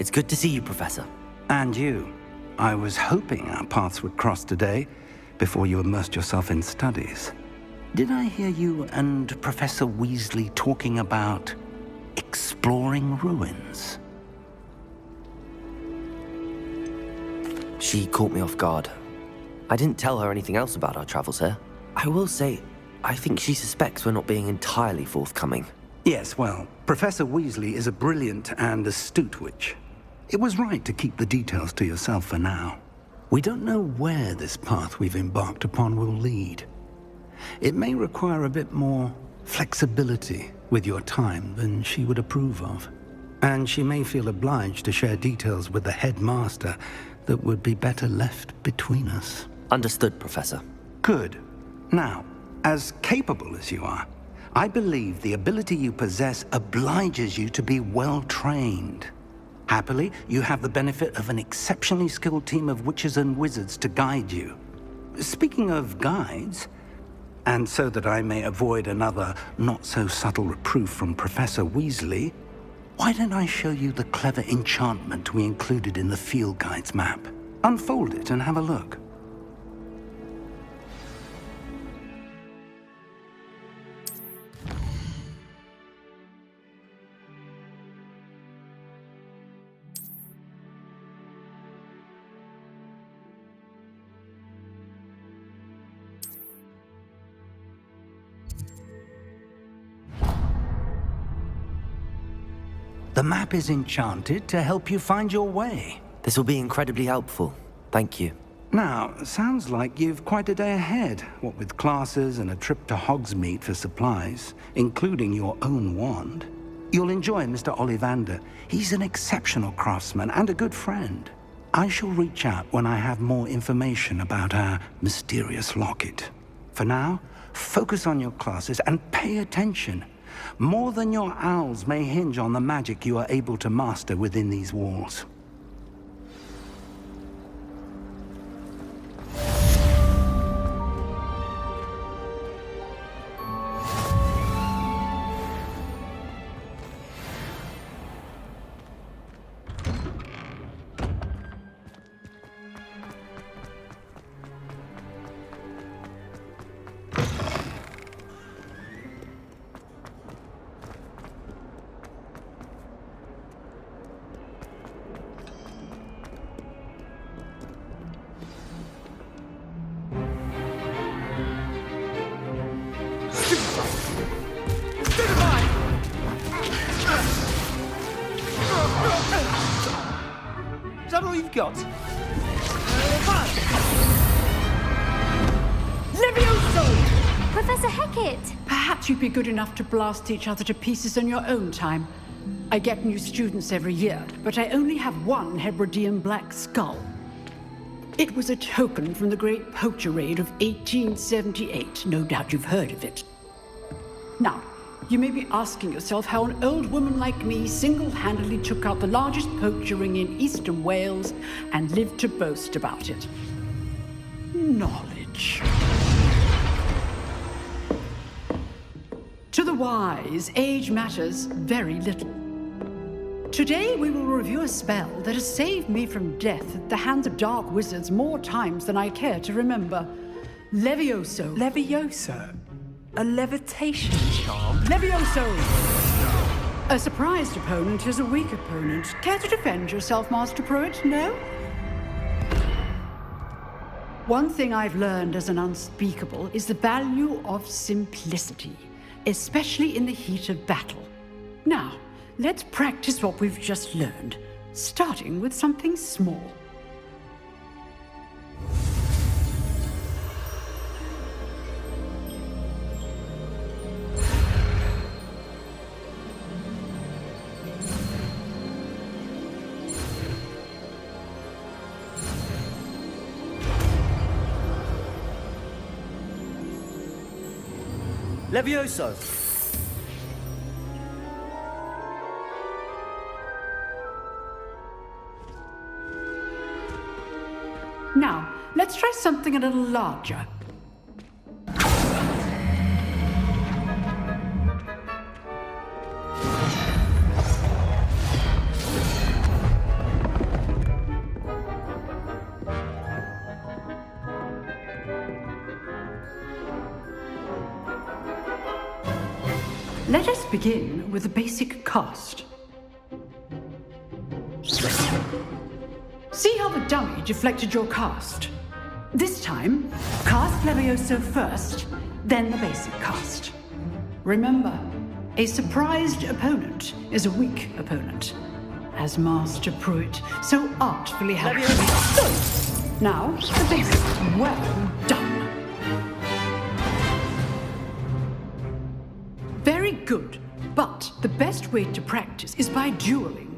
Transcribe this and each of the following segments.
It's good to see you, Professor. And you. I was hoping our paths would cross today, before you immersed yourself in studies. Did I hear you and Professor Weasley talking about exploring ruins? She caught me off guard. I didn't tell her anything else about our travels here. I will say, I think she suspects we're not being entirely forthcoming. Yes, well, Professor Weasley is a brilliant and astute witch. It was right to keep the details to yourself for now. We don't know where this path we've embarked upon will lead. It may require a bit more flexibility with your time than she would approve of. And she may feel obliged to share details with the headmaster that would be better left between us. Understood, Professor. Good. Now, as capable as you are, I believe the ability you possess obliges you to be well-trained. Happily, you have the benefit of an exceptionally skilled team of witches and wizards to guide you. Speaking of guides, and so that I may avoid another not-so-subtle reproof from Professor Weasley, why don't I show you the clever enchantment we included in the field guide's map? Unfold it and have a look. The map is enchanted to help you find your way. This will be incredibly helpful. Thank you. Now, sounds like you've quite a day ahead, what with classes and a trip to Hogsmeade for supplies, including your own wand. You'll enjoy Mr. Ollivander. He's an exceptional craftsman and a good friend. I shall reach out when I have more information about our mysterious locket. For now, focus on your classes and pay attention. More than your owls may hinge on the magic you are able to master within these walls. Is that all you've got? Levioso! Professor Hecat! Perhaps you'd be good enough to blast each other to pieces in your own time. I get new students every year, but I only have one Hebridean black skull. It was a token from the Great Poacher Raid of 1878. No doubt you've heard of it. Now, you may be asking yourself how an old woman like me single-handedly took out the largest poacher ring in eastern Wales and lived to boast about it. Knowledge. To the wise, age matters very little. Today we will review a spell that has saved me from death at the hands of dark wizards more times than I care to remember. Levioso. Levioso? A levitation charm? Levioso! A surprised opponent is a weak opponent. Care to defend yourself, Master Pruitt? No? One thing I've learned as an unspeakable is the value of simplicity, especially in the heat of battle. Now, let's practice what we've just learned, starting with something small. Levioso! Now, let's try something a little larger. Let us begin with the basic cast. See how the dummy deflected your cast? This time, cast Levioso first, then the basic cast. Remember, a surprised opponent is a weak opponent, as Master Pruitt so artfully had. Good. Now, the basic. Well done. Very good, but the best way to practice is by dueling.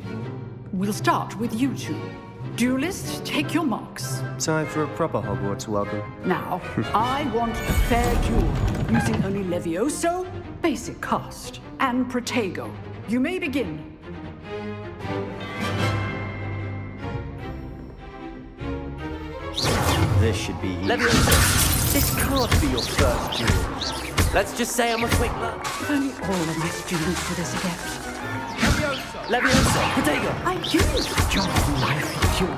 We'll start with you two. Duelists, take your marks. Time for a proper Hogwarts welcome. Now, I want a fair duel, using only Levioso, basic cast, and Protego. You may begin. This should be easy. Levioso, this can't be your first duel. Let's just say I'm a quick learner. If only all of my students were this adept. Levioso, Protego! I use the job of life duel.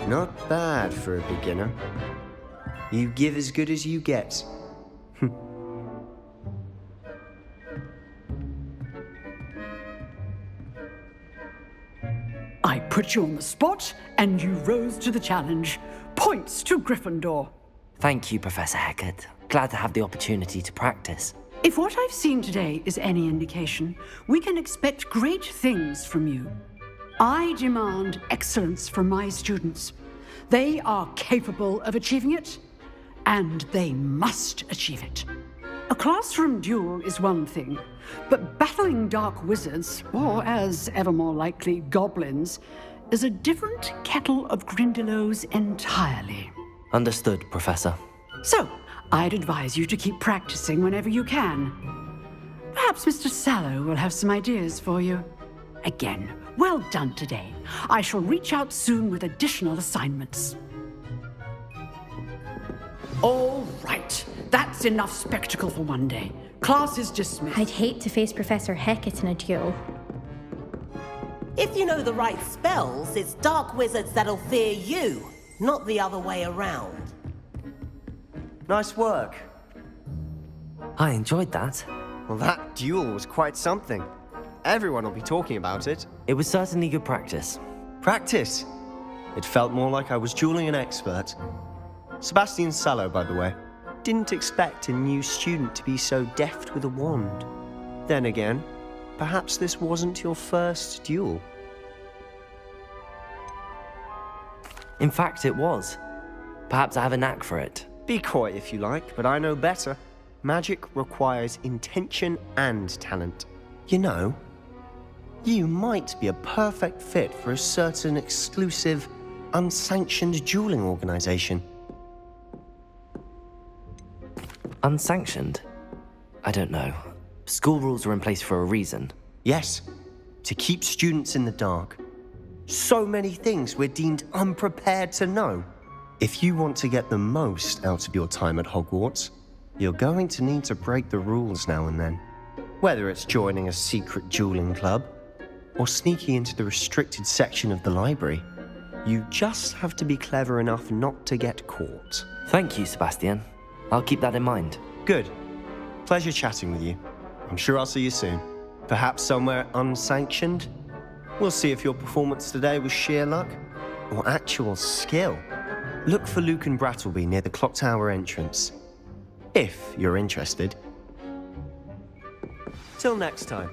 Not bad for a beginner. You give as good as you get. I put you on the spot, and you rose to the challenge. Points to Gryffindor. Thank you, Professor Hecat. Glad to have the opportunity to practice. If what I've seen today is any indication, we can expect great things from you. I demand excellence from my students. They are capable of achieving it, and they must achieve it. A classroom duel is one thing, but battling dark wizards, or as ever more likely, goblins, is a different kettle of Grindylows entirely. Understood, Professor. So, I'd advise you to keep practicing whenever you can. Perhaps Mr. Sallow will have some ideas for you. Again, well done today. I shall reach out soon with additional assignments. All right, that's enough spectacle for one day. Class is dismissed. I'd hate to face Professor Hecat in a duel. If you know the right spells, it's dark wizards that'll fear you, not the other way around. Nice work. I enjoyed that. Well, that duel was quite something. Everyone will be talking about it. It was certainly good practice. Practice. It felt more like I was dueling an expert. Sebastian Sallow, by the way. Didn't expect a new student to be so deft with a wand. Then again, perhaps this wasn't your first duel. In fact, it was. Perhaps I have a knack for it. Be coy if you like, but I know better. Magic requires intention and talent. You know, you might be a perfect fit for a certain exclusive, unsanctioned dueling organization. Unsanctioned? I don't know. School rules are in place for a reason. Yes, to keep students in the dark. So many things we're deemed unprepared to know. If you want to get the most out of your time at Hogwarts, you're going to need to break the rules now and then. Whether it's joining a secret dueling club, or sneaking into the restricted section of the library, you just have to be clever enough not to get caught. Thank you, Sebastian. I'll keep that in mind. Good. Pleasure chatting with you. I'm sure I'll see you soon. Perhaps somewhere unsanctioned? We'll see if your performance today was sheer luck or actual skill. Look for Luke and Brattleby near the clock tower entrance, if you're interested. Till next time.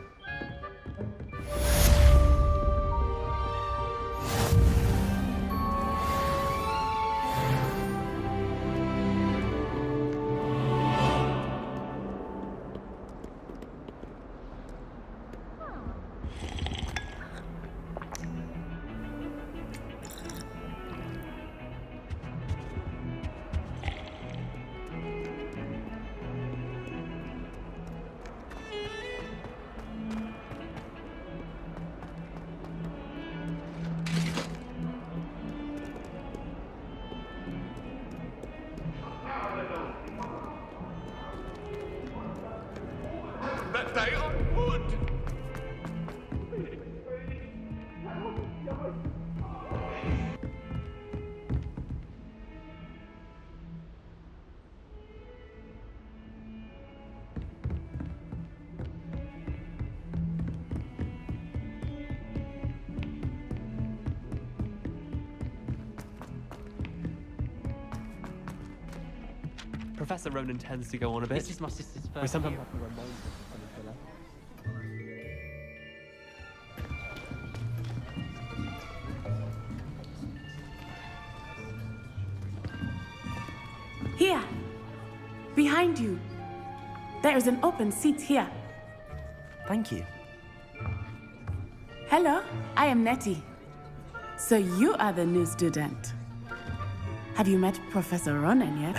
Professor Ronan tends to go on a bit. This is my sister's We first sometimes year. have to remind her of the filler. Here, behind you. There is an open seat here. Thank you. Hello, I am Nettie. So you are the new student. Have you met Professor Ronan yet?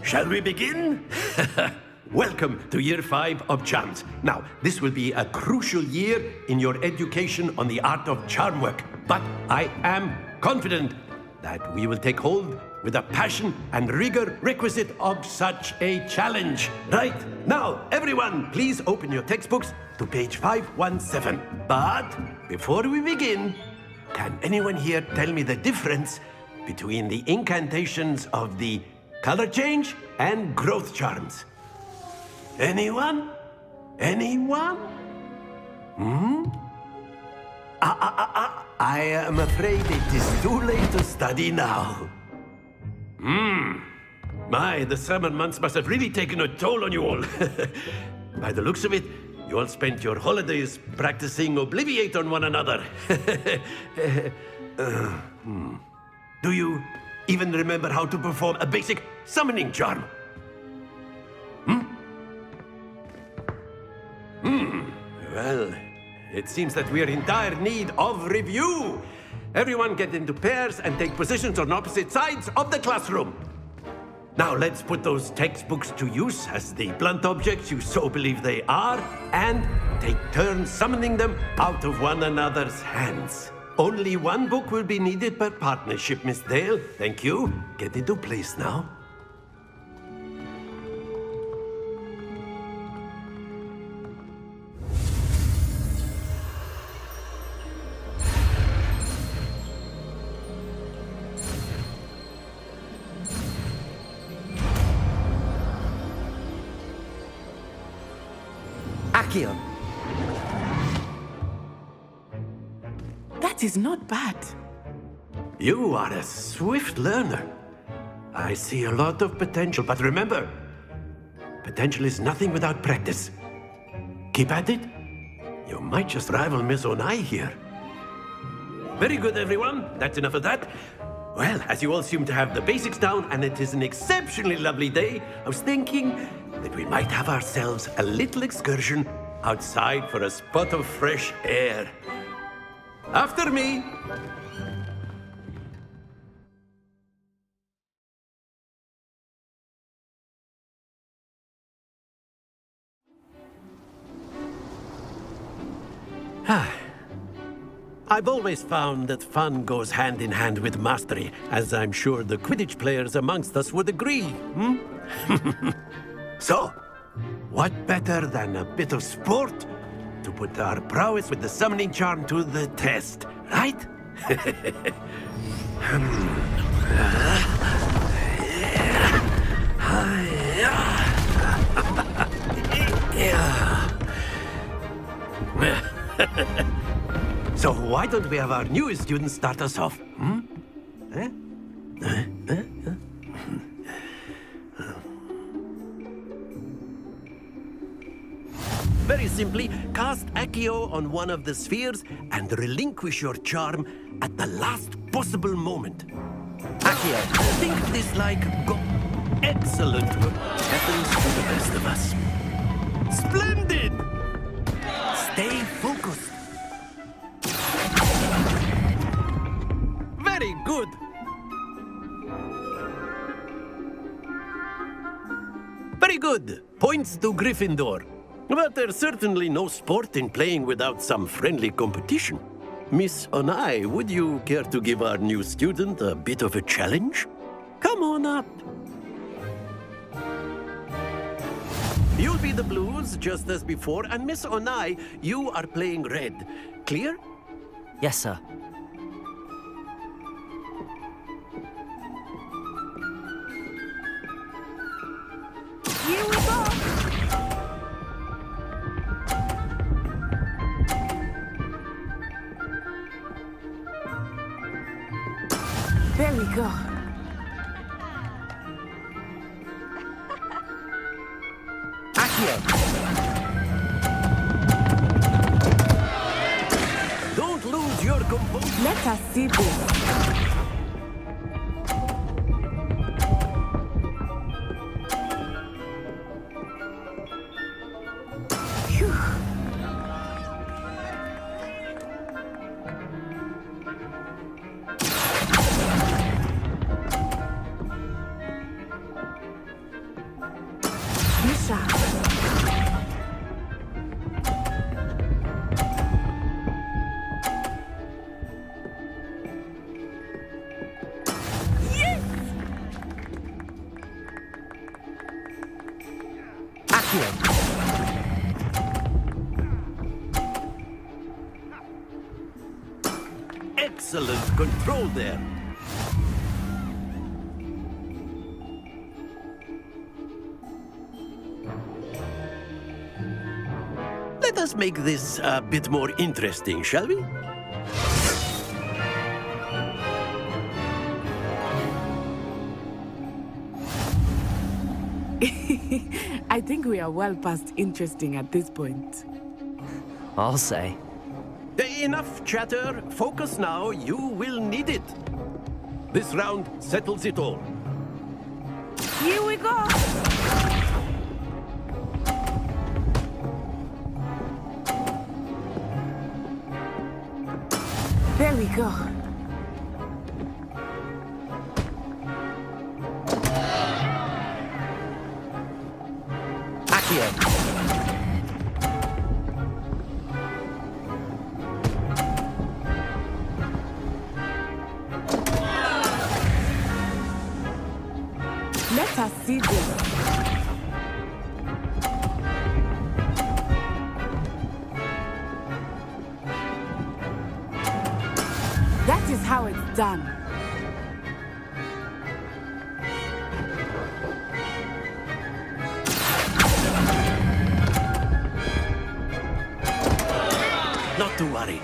Shall we begin? Welcome to Year 5 of Charms. Now, this will be a crucial year in your education on the art of charm work. But I am confident that we will take hold with the passion and rigor requisite of such a challenge. Right, now, everyone, please open your textbooks to page 517. But before we begin, can anyone here tell me the difference between the incantations of the color change and growth charms? Anyone? Anyone? I am afraid it is too late to study now. My, the summer months must have really taken a toll on you all. By the looks of it, you all spent your holidays practicing Obliviate on one another. Do you even remember how to perform a basic summoning charm? Well, it seems that we are in dire need of review. Everyone get into pairs and take positions on opposite sides of the classroom. Now let's put those textbooks to use as the blunt objects you so believe they are, and take turns summoning them out of one another's hands. Only one book will be needed per partnership, Miss Dale. Thank you. Get into place now. Accio! That is not bad. You are a swift learner. I see a lot of potential, but remember, potential is nothing without practice. Keep at it. You might just rival Miss Onai here. Very good, everyone. That's enough of that. Well, as you all seem to have the basics down, and it is an exceptionally lovely day, I was thinking that we might have ourselves a little excursion outside for a spot of fresh air. After me. I've always found that fun goes hand in hand with mastery, as I'm sure the Quidditch players amongst us would agree. So, what better than a bit of sport to put our prowess with the summoning charm to the test, right? So why don't we have our newest student start us off? Very simply, cast Accio on one of the spheres and relinquish your charm at the last possible moment. Accio, think this like excellent work. Happens to the best of us. Splendid! Stay focused. Very good. Very good. Points to Gryffindor. But there's certainly no sport in playing without some friendly competition. Miss Onai, would you care to give our new student a bit of a challenge? Come on up. You'll be the blues, just as before, and Miss Onai, you are playing red. Clear? Yes, sir. Here we go. There we go. see this. Excellent control there. Let us make this a bit more interesting, shall we? I think we are well past interesting at this point. I'll say. Enough chatter. Focus now. You will need it. This round settles it all. Here we go! There we go. Accio. Let us see this. That is how it's done. Not to worry.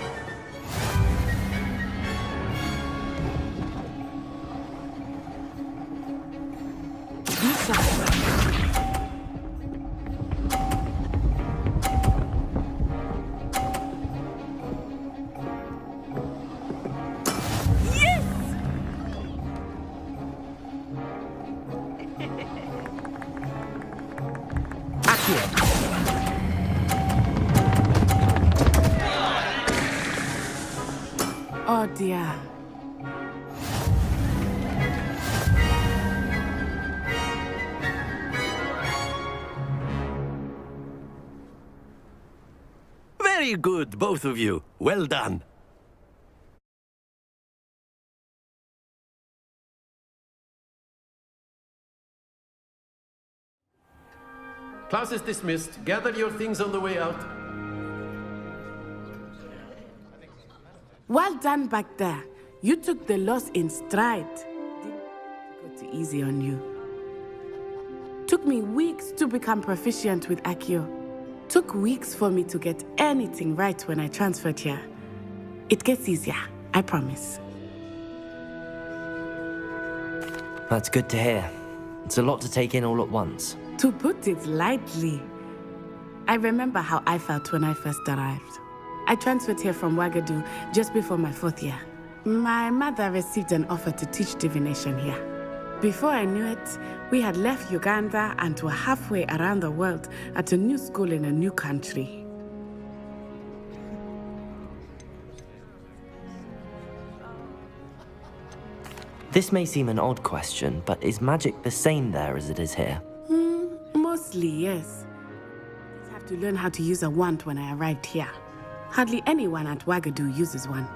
Oh dear. Very good, both of you. Well done. Class is dismissed. Gather your things on the way out. Well done back there. You took the loss in stride. Didn't go too easy on you. Took me weeks to become proficient with Accio. Took weeks for me to get anything right when I transferred here. It gets easier, I promise. That's good to hear. It's a lot to take in all at once. To put it lightly, I remember how I felt when I first arrived. I transferred here from Ouagadougou just before my 4th year. My mother received an offer to teach divination here. Before I knew it, we had left Uganda and were halfway around the world at a new school in a new country. This may seem an odd question, but is magic the same there as it is here? Mostly, yes. I have to learn how to use a wand when I arrived here. Hardly anyone at Ouagadougou uses one.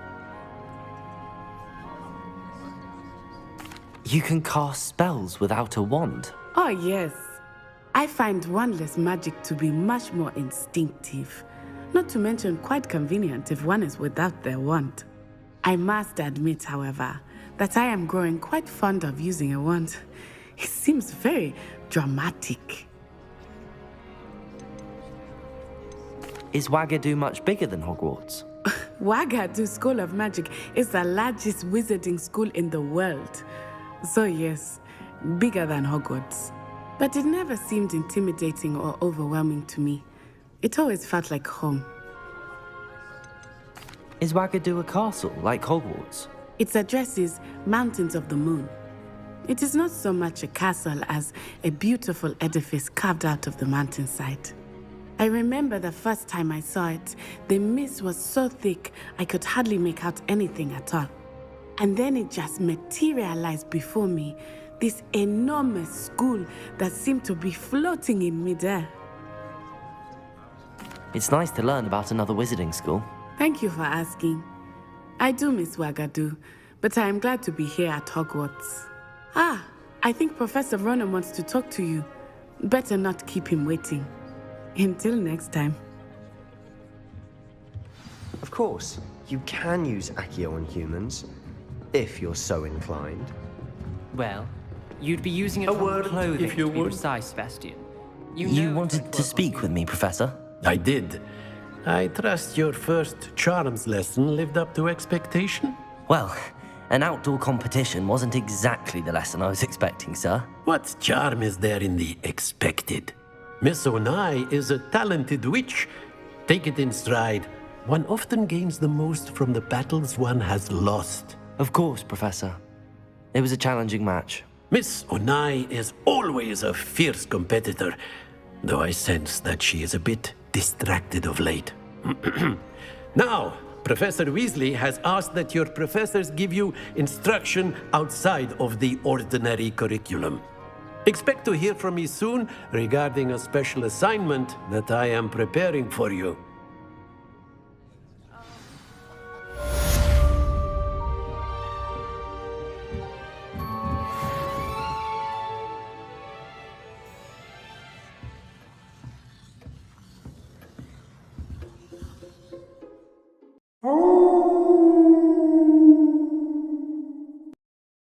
You can cast spells without a wand? Oh, yes. I find wandless magic to be much more instinctive. Not to mention quite convenient if one is without their wand. I must admit, however, that I am growing quite fond of using a wand. It seems very dramatic. Is Ouagadougou much bigger than Hogwarts? Ouagadougou School of Magic is the largest wizarding school in the world. So yes, bigger than Hogwarts. But it never seemed intimidating or overwhelming to me. It always felt like home. Is Ouagadougou a castle, like Hogwarts? Its address is Mountains of the Moon. It is not so much a castle as a beautiful edifice carved out of the mountainside. I remember the first time I saw it, the mist was so thick I could hardly make out anything at all. And then it just materialized before me, this enormous school that seemed to be floating in midair. It's nice to learn about another wizarding school. Thank you for asking. I do miss Wagadu, but I am glad to be here at Hogwarts. Ah, I think Professor Ronan wants to talk to you. Better not keep him waiting. Until next time. Of course, you can use Accio on humans, if you're so inclined. Well, you'd be using it A on word, clothing if you to be would. precise, Sebastian. You know it wanted won't to work speak on with me, Professor? I did. I trust your first charms lesson lived up to expectation? Well, an outdoor competition wasn't exactly the lesson I was expecting, sir. What charm is there in the expected? Miss Onai is a talented witch. Take it in stride. One often gains the most from the battles one has lost. Of course, Professor. It was a challenging match. Miss Onai is always a fierce competitor, though I sense that she is a bit distracted of late. Now, Professor Weasley has asked that your professors give you instruction outside of the ordinary curriculum. Expect to hear from me soon regarding a special assignment that I am preparing for you.